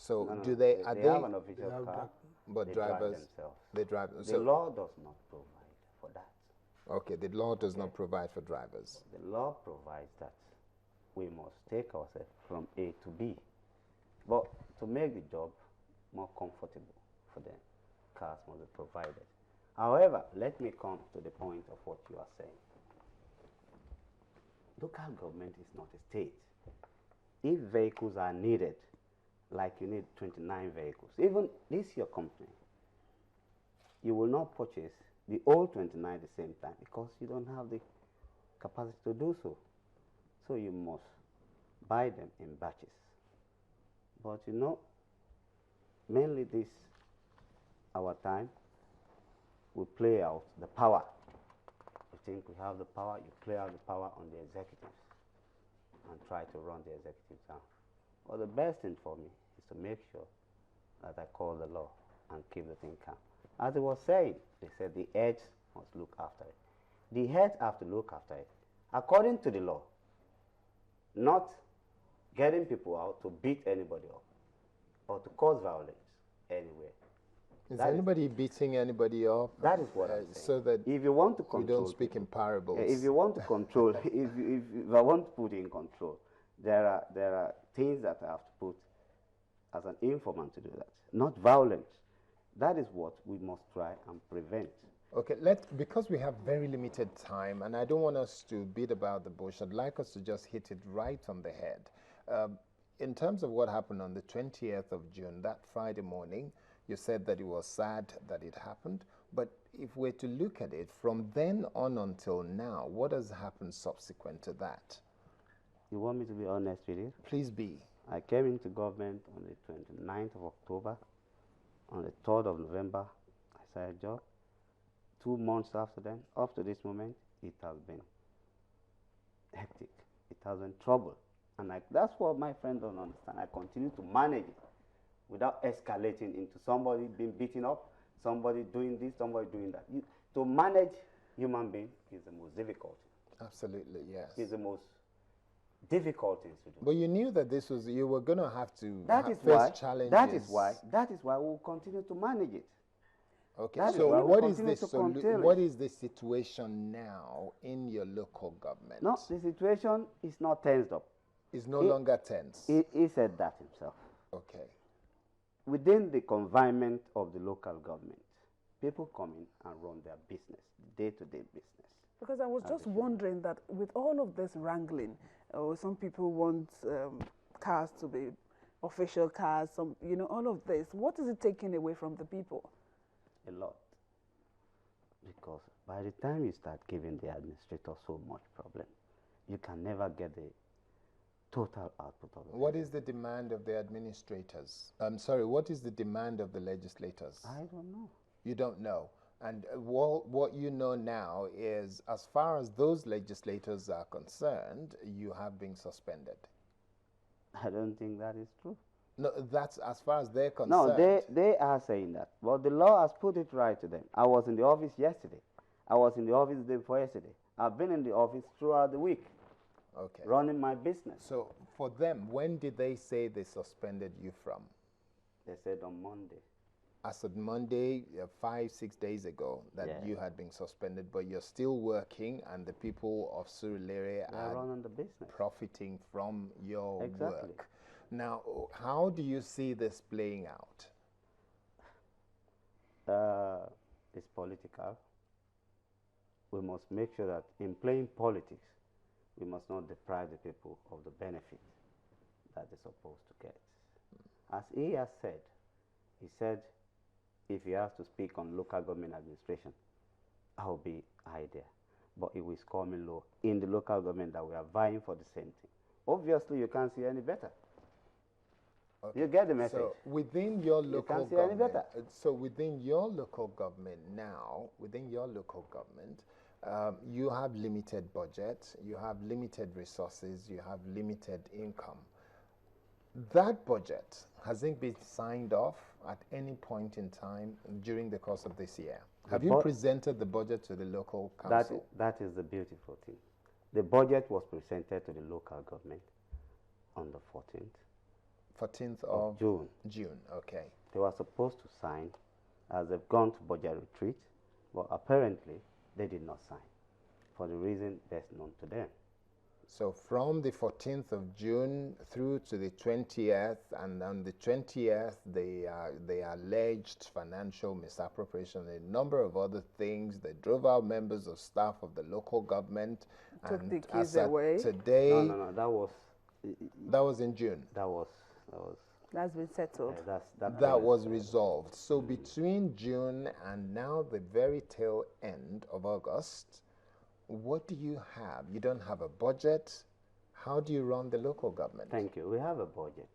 So No, no, do no. they, They have an official car. but They drive drivers, themselves. they drive, The so, law does not provide for that. okay, the law does Okay. not provide for drivers. The law provides that we must take ourselves from A to B. But to make the job more comfortable for them, cars must be provided. However, let me come to the point of what you are saying. Local government is not a state. If vehicles are needed, like you need 29 vehicles, even this your company, you will not purchase the all 29 at the same time because you don't have the capacity to do so. So you must buy them in batches. But you know, mainly this, our time, we play out the power. You think we have the power, you play out the power on the executives and try to run the executives down. Well, the best thing for me is to make sure that I call the law and keep the thing calm. As I was saying, they said the heads must look after it. The heads have to look after it according to the law, not getting people out to beat anybody up or to cause violence anywhere. Is anybody beating anybody up? That is what I'm saying. So that if you want to we control don't speak people, in parables. if you want to control, if I want to put in control, there are things that I have to put as an informant to do that, not violence. That is what we must try and prevent. Okay, because we have very limited time, and I don't want us to beat about the bush, I'd like us to just hit it right on the head. In terms of what happened on the 20th of June, that Friday morning, you said that it was sad that it happened, but if we're to look at it from then on until now, what has happened subsequent to that? You want me to be honest with you? Please be. I came into government on the 29th of October. On the 3rd of November, I started a job. 2 months after then, up to this moment, it has been hectic. It has been trouble. And that's what my friend don't understand. I continue to manage it without escalating into somebody being beaten up, somebody doing this, somebody doing that. To manage human being is the most difficult. Absolutely, yes. It's the most difficult thing to do. But you knew that this was, you were going to have to face challenges. That is why we'll continue to manage it. Okay, so what is the situation now in your local government? No, the situation is not tensed up. It's no longer tense. He said that himself. Okay. Within the confinement of the local government, people come in and run their business, day-to-day business. Because I was just wondering that with all of this wrangling, some people want cars to be official cars, some, all of this. What is it taking away from the people? A lot. Because by the time you start giving the administrator so much problem, you can never get the total output of it. What is the demand of the administrators? I'm sorry, what is the demand of the legislators? I don't know. You don't know. And what you know now is, as far as those legislators are concerned, you have been suspended. I don't think that is true. No, that's as far as they're concerned. No, they are saying that. But the law has put it right to them. I was in the office yesterday. I was in the office the day before yesterday. I've been in the office throughout the week. Okay. Running my business. So for them, when did they say they suspended you from? They said on Monday. As of Monday, 5-6 days ago, that you had been suspended, but you're still working, and the people of Surulere are running the business, profiting from your exactly. work. Now, how do you see this playing out? It's political. We must make sure that in playing politics, we must not deprive the people of the benefit that they're supposed to get. As he has said, he said, if he has to speak on local government administration, I'll be high there. But it will score me low in the local government that we are vying for the same thing. Obviously, you can't see any better. Okay. You get the message. So within your local government, any better. So within your local government now, you have limited budget, you have limited resources, you have limited income. That budget hasn't been signed off at any point in time during the course of this year. Have you presented the budget to the local council? That is the beautiful thing. The budget was presented to the local government on the 14th. 14th of of June. June, okay. They were supposed to sign as they've gone to budget retreat, but apparently they did not sign for the reason best known to them. So from the 14th of June through to the 20th, and on the 20th, they alleged financial misappropriation, a number of other things. They drove out members of staff of the local government. Took and the keys as at away. today, No, that was in June. That's been settled. That was resolved. So between June and now the very tail end of August, what do you have? You don't have a budget. How do you run the local government? Thank you. We have a budget.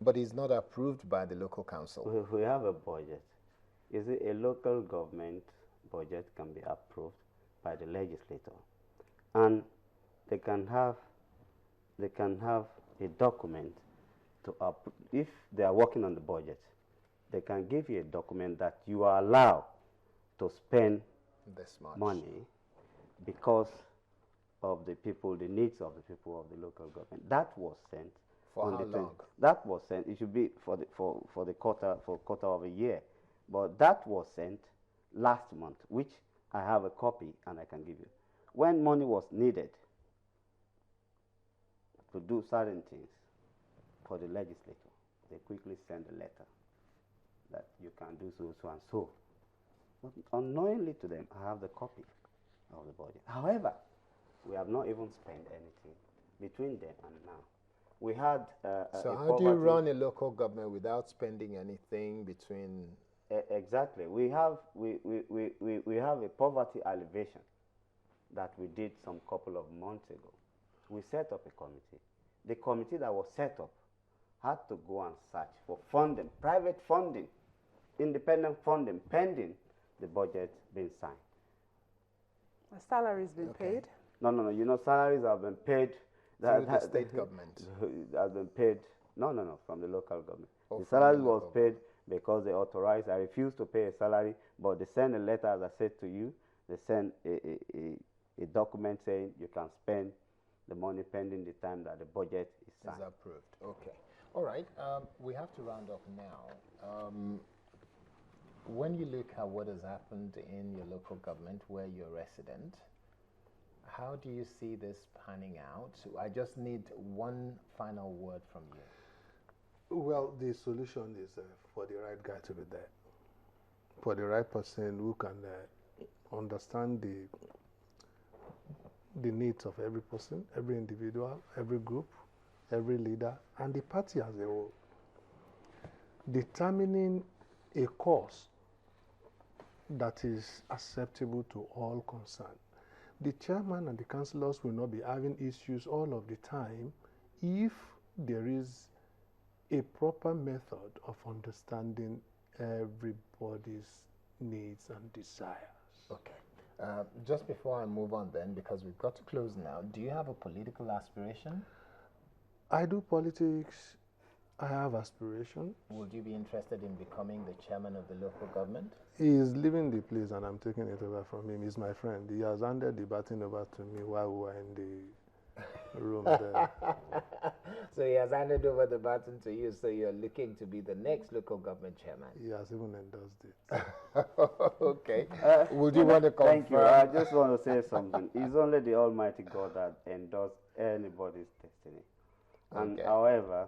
But it's not approved by the local council. We have a budget. You see, a local government budget can be approved by the legislator, and they can have a document to if they are working on the budget. They can give you a document that you are allowed to spend this much money because of the people, the needs of the people of the local government. That was sent. For how long? That was sent. It should be for the quarter of a year, but that was sent last month, which I have a copy and I can give you. When money was needed to do certain things for the legislature, they quickly send a letter that you can do so and so. But unknowingly to them, I have the copy of the budget. However, we have not even spent anything between then and now. We had so how do you run a local government without spending anything between? Exactly. We have a poverty alleviation that we did some couple of months ago. We set up a committee. The committee that was set up had to go and search for funding, private funding, independent funding, pending the budget being signed. The salary's been paid? No. You know, salaries have been paid. Through the state government? Has been paid. No, from the local government. Oh, the salary was paid because they authorized. I refused to pay a salary, but they send a letter, as I said to you. They send a document saying you can spend the money pending the time that the budget is signed. Is approved. Okay. All right. We have to round up now. When you look at what has happened in your local government where you're resident, how do you see this panning out? I just need one final word from you. Well, the solution is for the right guy to be there, for the right person who can understand the needs of every person, every individual, every group, every leader, and the party as a whole. Determining a course that is acceptable to all concerned. The chairman and the councillors will not be having issues all of the time if there is a proper method of understanding everybody's needs and desires. Okay. Just before I move on then, because we've got to close now, do you have a political aspiration? I do politics. I have aspiration. Would you be interested in becoming the chairman of the local government? He is leaving the place and I'm taking it over from him. He's my friend. He has handed the baton over to me while we were in the room there. So he has handed over the baton to you, so you're looking to be the next local government chairman. He has even endorsed it. Okay. Would you want to confirm? Thank you. I just want to say something. It's only the Almighty God that endorses anybody's destiny. And however,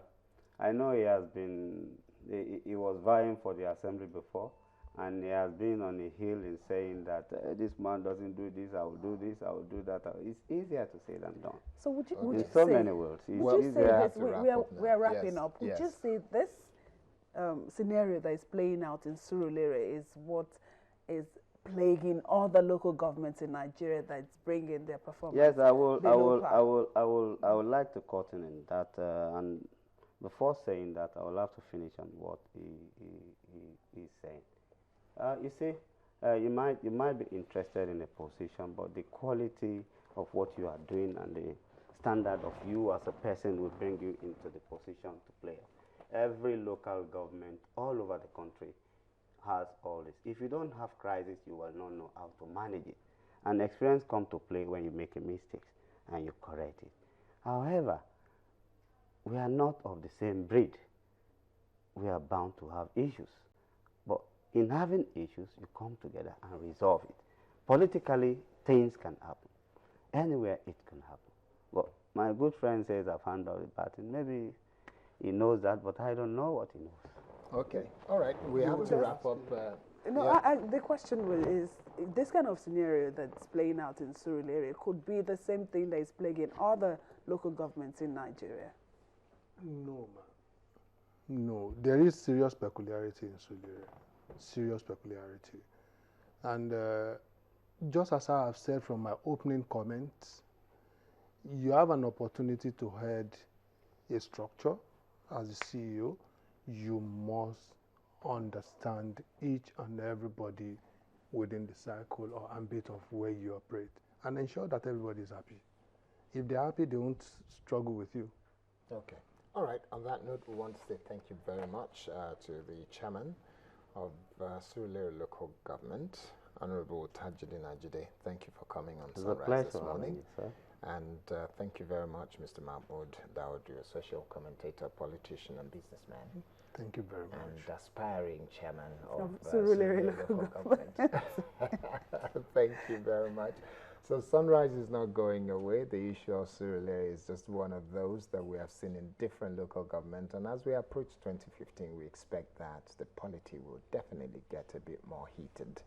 I know he has been, he was vying for the assembly before, and he has been on a hill in saying that this man doesn't do this, I will do this, I will do that. It's easier to say than done. So would you, in so many words. Would you say this, we are wrapping up, would you say this scenario that is playing out in Surulere is what is plaguing other local governments in Nigeria that's bringing their performance? Yes, I would like to cotton in that, and before saying that, I will have to finish on what he's saying. You see, you might be interested in a position, but the quality of what you are doing and the standard of you as a person will bring you into the position to play. Every local government all over the country has all this. If you don't have crisis, you will not know how to manage it. And experience comes to play when you make a mistake and you correct it. However, we are not of the same breed. We are bound to have issues. But in having issues, you come together and resolve it. Politically, things can happen. Anywhere it can happen. But my good friend says I've handled the pattern. Maybe he knows that, but I don't know what he knows. Okay. All right. We have to wrap up. The question is, this kind of scenario that's playing out in Surulere could be the same thing that is plaguing other local governments in Nigeria. No, ma'am. No, there is serious peculiarity in Surulere. Serious peculiarity. And just as I have said from my opening comments, you have an opportunity to head a structure as the CEO. You must understand each and everybody within the cycle or ambit of where you operate and ensure that everybody is happy. If they're happy, they won't struggle with you. Okay. All right. On that note, we want to say thank you very much to the chairman of Surulere Local Government, Honorable Tajuddin Ajide. Thank you for coming on Sunrise this morning. And thank you very much, Mr. Mahmoud Dawood, social commentator, politician, and businessman. Thank you very much. And aspiring chairman of Surulere Local Government. Thank you very much. So Sunrise is not going away. The issue of Surulere is just one of those that we have seen in different local governments. And as we approach 2015, we expect that the polity will definitely get a bit more heated.